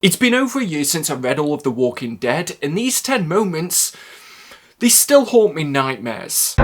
It's been over a year since I read all of The Walking Dead, and these 10 moments, they still haunt me nightmares.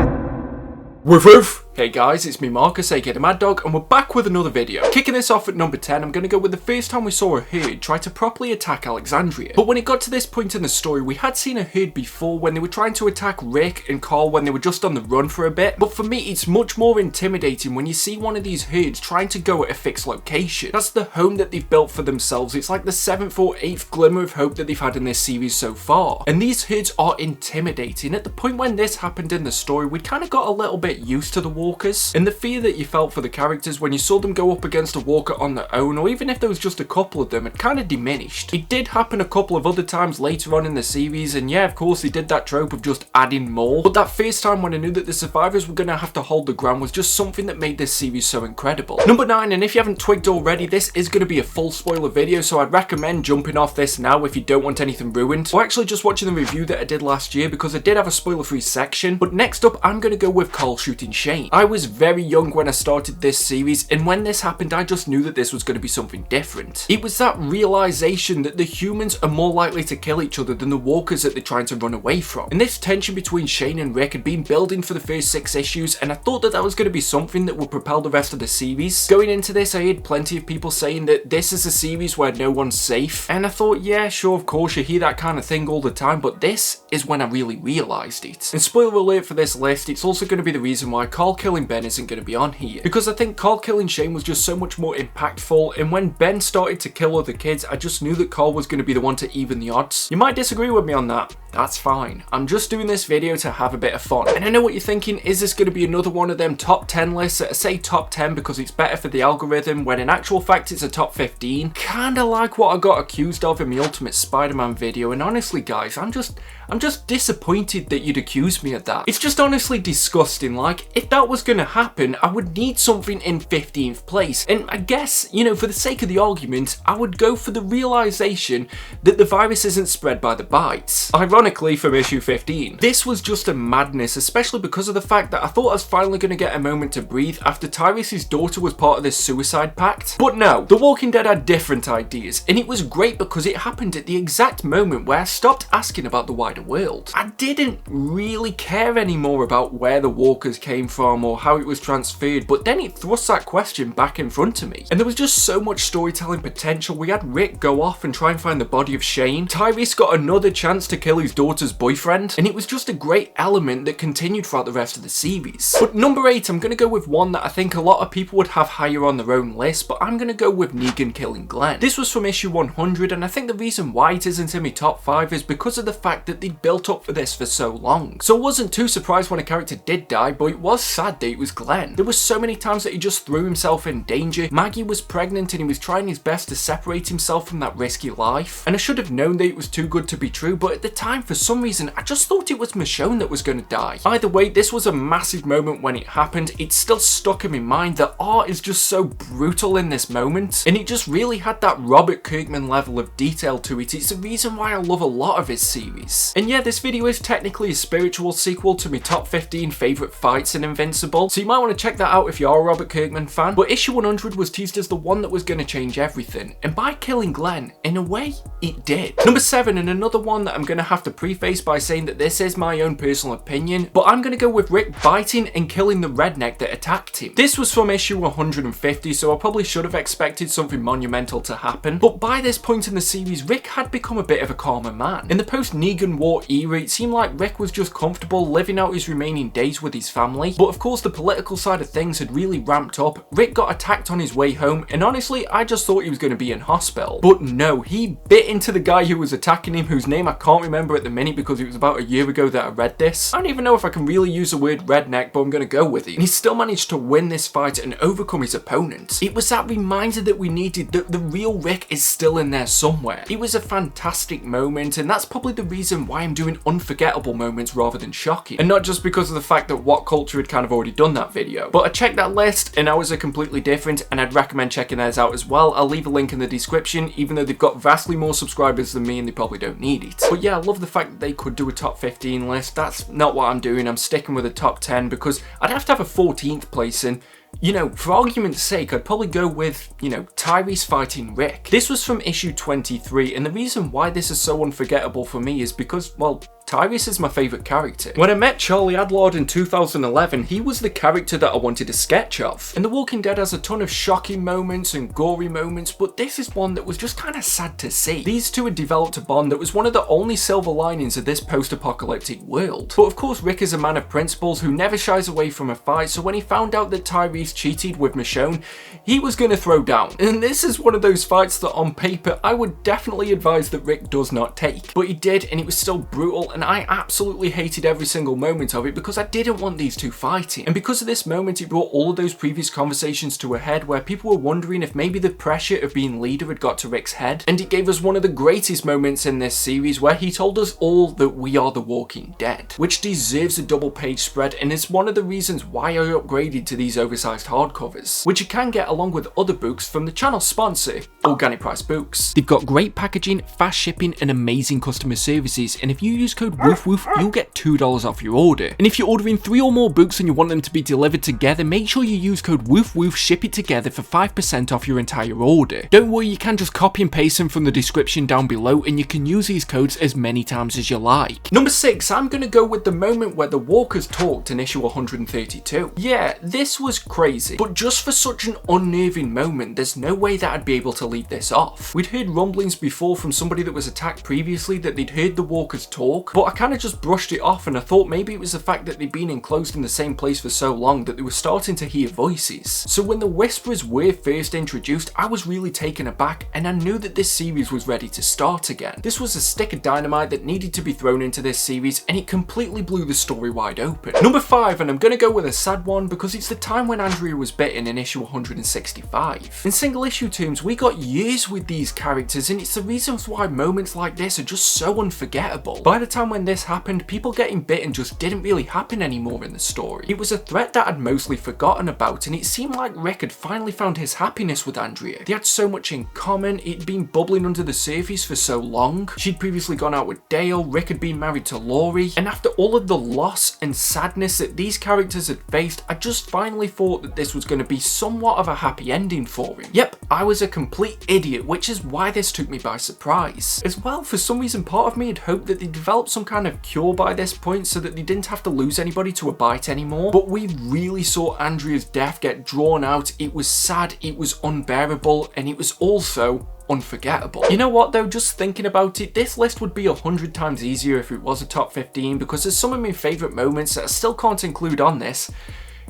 Woof woof! Hey guys, it's me Marcus, aka the Mad Dog, and we're back with another video. Kicking this off at number 10, I'm going to go with the first time we saw a herd try to properly attack Alexandria. But when it got to this point in the story, we had seen a herd before when they were trying to attack Rick and Carl when they were just on the run for a bit. But for me, it's much more intimidating when you see one of these herds trying to go at a fixed location. That's the home that they've built for themselves. It's like the 7th or 8th glimmer of hope that they've had in this series so far. And these herds are intimidating. At the point when this happened in the story, we kind of got a little bit used to the walkers, and the fear that you felt for the characters when you saw them go up against a walker on their own, or even if there was just a couple of them, it kind of diminished. It did happen a couple of other times later on in the series, and yeah, of course they did that trope of just adding more, but that first time when I knew that the survivors were going to have to hold the ground was just something that made this series so incredible. Number 9, and if you haven't twigged already, this is going to be a full spoiler video, so I'd recommend jumping off this now if you don't want anything ruined, or actually just watching the review that I did last year, because I did have a spoiler-free section. But next up, I'm going to go with Carl shooting Shane. I was very young when I started this series, and when this happened, I just knew that this was going to be something different. It was that realization that the humans are more likely to kill each other than the walkers that they're trying to run away from. And this tension between Shane and Rick had been building for the first 6 issues, and I thought that that was going to be something that would propel the rest of the series. Going into this, I heard plenty of people saying that this is a series where no one's safe, and I thought, yeah, sure, of course, you hear that kind of thing all the time, but this is when I really realized it. And spoiler alert for this list, it's also going to be the reason why Carl killing Ben isn't going to be on here, because I think Carl killing Shane was just so much more impactful, and when Ben started to kill other kids, I just knew that Carl was going to be the one to even the odds. You might disagree with me on that, that's fine. I'm just doing this video to have a bit of fun. And I know what you're thinking, is this going to be another one of them top 10 lists? I say top 10 because it's better for the algorithm, when in actual fact it's a top 15. Kinda like what I got accused of in the Ultimate Spider-Man video, and honestly guys, I'm just disappointed that you'd accuse me of that. It's just honestly disgusting. Like, if that was gonna happen, I would need something in 15th place. And I guess, you know, for the sake of the argument, I would go for the realization that the virus isn't spread by the bites. Ironically, from issue 15. This was just a madness, especially because of the fact that I thought I was finally gonna get a moment to breathe after Tyrese's daughter was part of this suicide pact. But no, The Walking Dead had different ideas, and it was great because it happened at the exact moment where I stopped asking about the wider world. I didn't really care anymore about where the walkers came from or how it was transferred, but then it thrust that question back in front of me. And there was just so much storytelling potential. We had Rick go off and try and find the body of Shane. Tyrese got another chance to kill his daughter's boyfriend, and it was just a great element that continued throughout the rest of the series. But number 8, I'm going to go with one that I think a lot of people would have higher on their own list, but I'm going to go with Negan killing Glenn. This was from issue 100, and I think the reason why it isn't in my top 5 is because of the fact that they'd built up for this for so long. So I wasn't too surprised when a character did die, but it was sad that it was Glenn. There were so many times that he just threw himself in danger. Maggie was pregnant and he was trying his best to separate himself from that risky life. And I should have known that it was too good to be true, but at the time, for some reason, I just thought it was Michonne that was going to die. Either way, this was a massive moment when it happened. It's still stuck in my mind. The art is just so brutal in this moment, and it just really had that Robert Kirkman level of detail to it. It's the reason why I love a lot of his series. And yeah, this video is technically a spiritual sequel to my top 15 favourite fights in Invincible, so you might want to check that out if you are a Robert Kirkman fan. But issue 100 was teased as the one that was going to change everything, and by killing Glenn, in a way, it did. Number 7, and another one that I'm going to have to preface by saying that this is my own personal opinion, but I'm going to go with Rick biting and killing the redneck that attacked him. This was from issue 150, so I probably should have expected something monumental to happen, but by this point in the series, Rick had become a bit of a calmer man. In the post-Negan War era, it seemed like Rick was just comfortable living out his remaining days with his family, but of course the political side of things had really ramped up. Rick got attacked on his way home, and honestly, I just thought he was going to be in hospital. But no, he bit into the guy who was attacking him, whose name I can't remember at the minute because it was about a year ago that I read this. I don't even know if I can really use the word redneck, but I'm going to go with it. And he still managed to win this fight and overcome his opponent. It was that reminder that we needed, that the real Rick is still in there somewhere. It was a fantastic moment, and that's probably the reason why I'm doing unforgettable moments rather than shocking. And not just because of the fact that What Culture had kind of already done that video, but I checked that list and ours are completely different, and I'd recommend checking theirs out as well. I'll leave a link in the description, even though they've got vastly more subscribers than me and they probably don't need it. But yeah, I love the fact that they could do a top 15 list. That's not what I'm doing. I'm sticking with a top 10 because I'd have to have a 14th place in, you know, for argument's sake, I'd probably go with, you know, Tyrese fighting Rick. This was from issue 23, and the reason why this is so unforgettable for me is because, well, Tyrese is my favourite character. When I met Charlie Adlard in 2011, he was the character that I wanted a sketch of. And The Walking Dead has a ton of shocking moments and gory moments, but this is one that was just kind of sad to see. These two had developed a bond that was one of the only silver linings of this post-apocalyptic world. But of course, Rick is a man of principles who never shies away from a fight, so when he found out that Tyrese cheated with Michonne, he was going to throw down. And this is one of those fights that on paper, I would definitely advise that Rick does not take. But he did, and it was still brutal, and I absolutely hated every single moment of it because I didn't want these two fighting. And because of this moment, it brought all of those previous conversations to a head where people were wondering if maybe the pressure of being leader had got to Rick's head. And it gave us one of the greatest moments in this series where he told us all that we are the Walking Dead, which deserves a double page spread and is one of the reasons why I upgraded to these oversized hardcovers, which you can get along with other books from the channel sponsor, Organic Price Books. They've got great packaging, fast shipping and amazing customer services, and if you use code WOOF, you'll get $2 off your order. And if you're ordering 3 or more books and you want them to be delivered together, make sure you use code WOOF, ship it together for 5% off your entire order. Don't worry, you can just copy and paste them from the description down below and you can use these codes as many times as you like. Number 6, I'm gonna go with the moment where the walkers talked in issue 132. Yeah, this was crazy, but just for such an unnerving moment, there's no way that I'd be able to leave this off. We'd heard rumblings before from somebody that was attacked previously that they'd heard the walkers talk, but I kind of just brushed it off and I thought maybe it was the fact that they'd been enclosed in the same place for so long that they were starting to hear voices. So when the Whisperers were first introduced, I was really taken aback and I knew that this series was ready to start again. This was a stick of dynamite that needed to be thrown into this series and it completely blew the story wide open. Number 5, and I'm gonna go with a sad one because it's the time when Andrea was bitten in issue 165. In single issue terms, we got years with these characters and it's the reasons why moments like this are just so unforgettable. By the time when this happened, people getting bitten just didn't really happen anymore in the story. It was a threat that I'd mostly forgotten about and it seemed like Rick had finally found his happiness with Andrea. They had so much in common, it'd been bubbling under the surface for so long. She'd previously gone out with Dale, Rick had been married to Laurie, and after all of the loss and sadness that these characters had faced, I just finally thought that this was going to be somewhat of a happy ending for him. Yep, I was a complete idiot, which is why this took me by surprise. As well, for some reason part of me had hoped that they developed some kind of cure by this point so that they didn't have to lose anybody to a bite anymore, but we really saw Andrea's death get drawn out. It was sad, it was unbearable, and it was also unforgettable. You know what though, just thinking about it, this list would be 100 times easier if it was a top 15 because there's some of my favourite moments that I still can't include on this.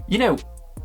You know,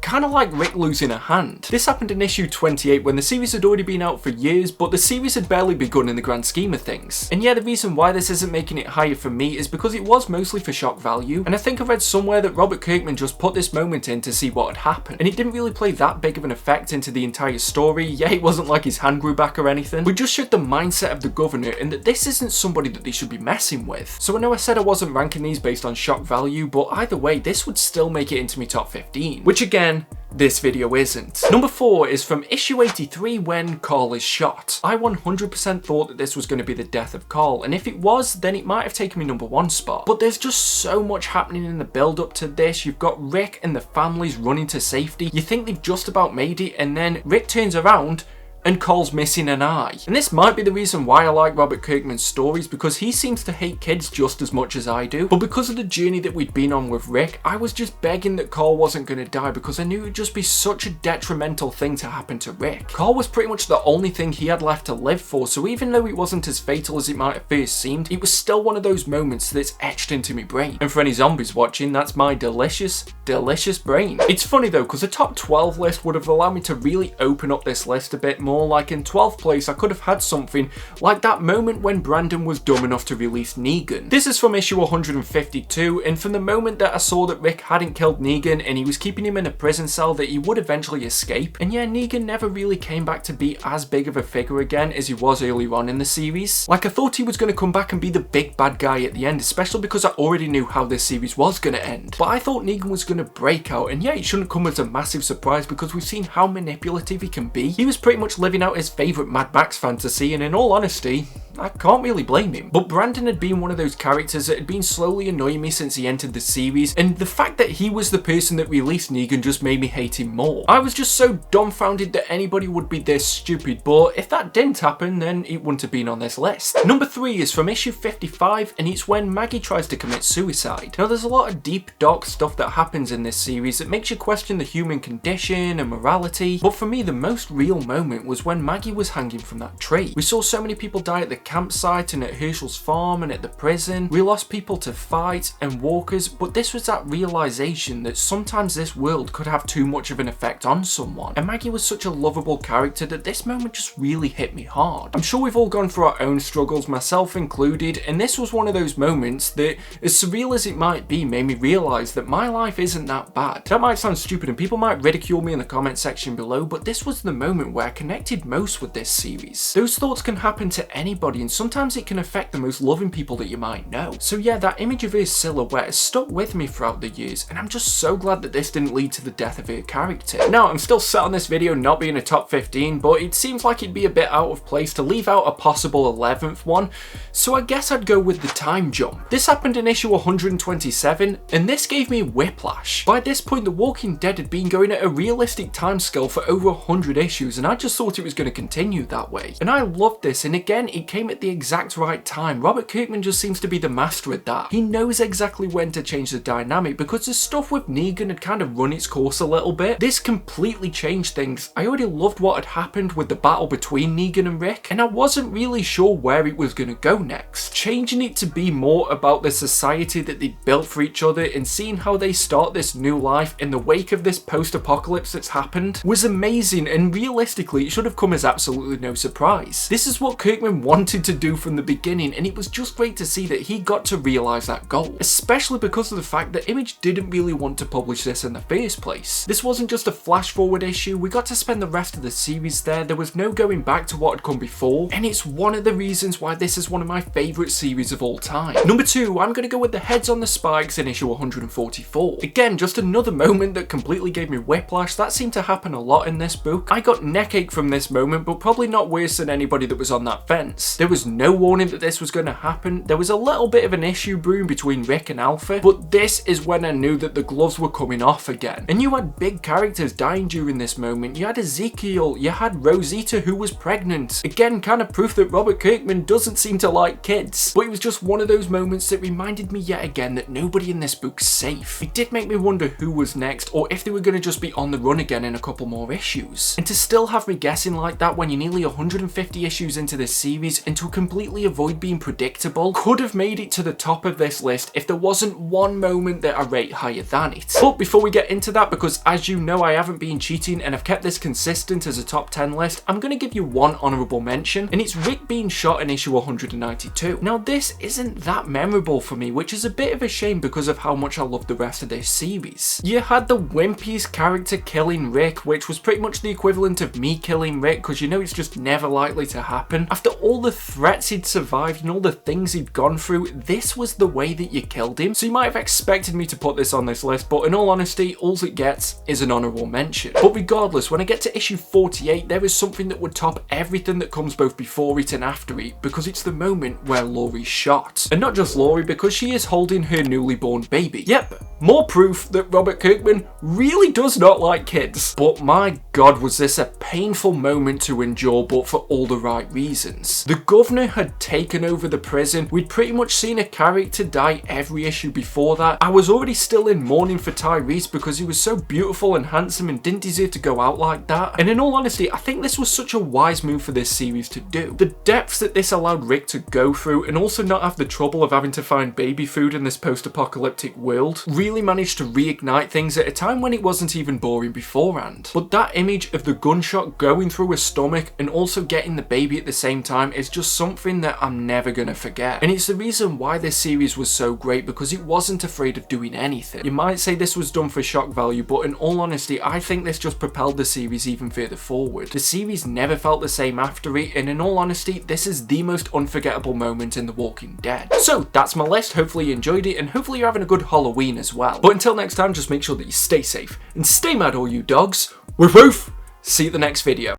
kind of like Rick losing a hand. This happened in issue 28 when the series had already been out for years, but the series had barely begun in the grand scheme of things. And yeah, the reason why this isn't making it higher for me is because it was mostly for shock value, and I think I read somewhere that Robert Kirkman just put this moment in to see what had happened, and it didn't really play that big of an effect into the entire story. Yeah, it wasn't like his hand grew back or anything, but just showed the mindset of the governor and that this isn't somebody that they should be messing with. So I know I said I wasn't ranking these based on shock value, but either way, this would still make it into my top 15, which again, this video isn't. Number 4 is from issue 83 when Carl is shot. I 100% thought that this was going to be the death of Carl, and if it was, then it might have taken me number 1 spot. But there's just so much happening in the build up to this. You've got Rick and the families running to safety. You think they've just about made it, and then Rick turns around and Carl's missing an eye. And this might be the reason why I like Robert Kirkman's stories, because he seems to hate kids just as much as I do. But because of the journey that we'd been on with Rick, I was just begging that Carl wasn't going to die because I knew it would just be such a detrimental thing to happen to Rick. Carl was pretty much the only thing he had left to live for, so even though it wasn't as fatal as it might have first seemed, it was still one of those moments that's etched into my brain. And for any zombies watching, that's my delicious, delicious brain. It's funny though, because a top 12 list would have allowed me to really open up this list a bit more. Like in 12th place, I could have had something like that moment when Brandon was dumb enough to release Negan. This is from issue 152, and from the moment that I saw that Rick hadn't killed Negan and he was keeping him in a prison cell, that he would eventually escape. And yeah, Negan never really came back to be as big of a figure again as he was earlier on in the series. Like, I thought he was going to come back and be the big bad guy at the end, especially because I already knew how this series was going to end. But I thought Negan was going to break out, and yeah, it shouldn't come as a massive surprise because we've seen how manipulative he can be. He was pretty much living out his favourite Mad Max fantasy, and in all honesty, I can't really blame him. But Brandon had been one of those characters that had been slowly annoying me since he entered the series, and the fact that he was the person that released Negan just made me hate him more. I was just so dumbfounded that anybody would be this stupid, but if that didn't happen, then it wouldn't have been on this list. Number 3 is from issue 55, and it's when Maggie tries to commit suicide. Now, there's a lot of deep, dark stuff that happens in this series that makes you question the human condition and morality, but for me, the most real moment was when Maggie was hanging from that tree. We saw so many people die at the campsite and at Herschel's farm and at the prison. We lost people to fight and walkers, but this was that realization that sometimes this world could have too much of an effect on someone. And Maggie was such a lovable character that this moment just really hit me hard. I'm sure we've all gone through our own struggles, myself included, and this was one of those moments that, as surreal as it might be, made me realize that my life isn't that bad. That might sound stupid and people might ridicule me in the comment section below, but this was the moment where I connected most with this series. Those thoughts can happen to anybody, and sometimes it can affect the most loving people that you might know. So yeah, that image of her silhouette has stuck with me throughout the years, and I'm just so glad that this didn't lead to the death of her character. Now, I'm still set on this video not being a top 15, but it seems like it'd be a bit out of place to leave out a possible 11th one, so I guess I'd go with the time jump. This happened in issue 127, and this gave me whiplash. By this point, The Walking Dead had been going at a realistic timescale for over 100 issues, and I just thought it was going to continue that way. And I loved this, and again, it came at the exact right time. Robert Kirkman just seems to be the master at that. He knows exactly when to change the dynamic, because the stuff with Negan had kind of run its course a little bit. This completely changed things. I already loved what had happened with the battle between Negan and Rick, and I wasn't really sure where it was going to go next. Changing it to be more about the society that they built for each other and seeing how they start this new life in the wake of this post-apocalypse that's happened was amazing, and realistically it should have come as absolutely no surprise. This is what Kirkman wanted to do from the beginning, and it was just great to see that he got to realise that goal, especially because of the fact that Image didn't really want to publish this in the first place. This wasn't just a flash forward issue, we got to spend the rest of the series there was no going back to what had come before, and it's one of the reasons why this is one of my favourite series of all time. Number 2, I'm going to go with the heads on the spikes in issue 144. Again, just another moment that completely gave me whiplash. That seemed to happen a lot in this book. I got neck ache from this moment, but probably not worse than anybody that was on that fence. There was no warning that this was going to happen. There was a little bit of an issue brewing between Rick and Alpha, but this is when I knew that the gloves were coming off again. And you had big characters dying during this moment. You had Ezekiel, you had Rosita who was pregnant. Again, kind of proof that Robert Kirkman doesn't seem to like kids. But it was just one of those moments that reminded me yet again that nobody in this book's safe. It did make me wonder who was next, or if they were going to just be on the run again in a couple more issues. And to still have me guessing like that when you're nearly 150 issues into this series, and to completely avoid being predictable, could have made it to the top of this list if there wasn't one moment that I rate higher than it. But before we get into that, because as you know I haven't been cheating and I've kept this consistent as a top 10 list, I'm going to give you one honourable mention, and it's Rick being shot in issue 192. Now this isn't that memorable for me, which is a bit of a shame because of how much I love the rest of this series. You had the wimpiest character killing Rick, which was pretty much the equivalent of me killing Rick, because you know it's just never likely to happen. After all the threats he'd survived and all the things he'd gone through, this was the way that you killed him. So you might have expected me to put this on this list, but in all honesty, all it gets is an honourable mention. But regardless, when I get to issue 48, there is something that would top everything that comes both before it and after it, because it's the moment where Laurie's shot. And not just Laurie, because she is holding her newly born baby. Yep, more proof that Robert Kirkman really does not like kids. But my god, was this a painful moment to endure, but for all the right reasons. The governor had taken over the prison. We'd pretty much seen a character die every issue before that. I was already still in mourning for Tyrese because he was so beautiful and handsome and didn't deserve to go out like that. And in all honesty, I think this was such a wise move for this series to do. The depths that this allowed Rick to go through, and also not have the trouble of having to find baby food in this post-apocalyptic world, really managed to reignite things at a time when it wasn't even boring beforehand. But that image of the gunshot going through his stomach and also getting the baby at the same time is just something that I'm never gonna forget. And it's the reason why this series was so great, because it wasn't afraid of doing anything. You might say this was done for shock value, but in all honesty, I think this just propelled the series even further forward. The series never felt the same after it, and in all honesty, this is the most unforgettable moment in The Walking Dead. So that's my list. Hopefully you enjoyed it, and hopefully you're having a good Halloween as well. But until next time, just make sure that you stay safe and stay mad, all you dogs. Woof woof. See you at the next video.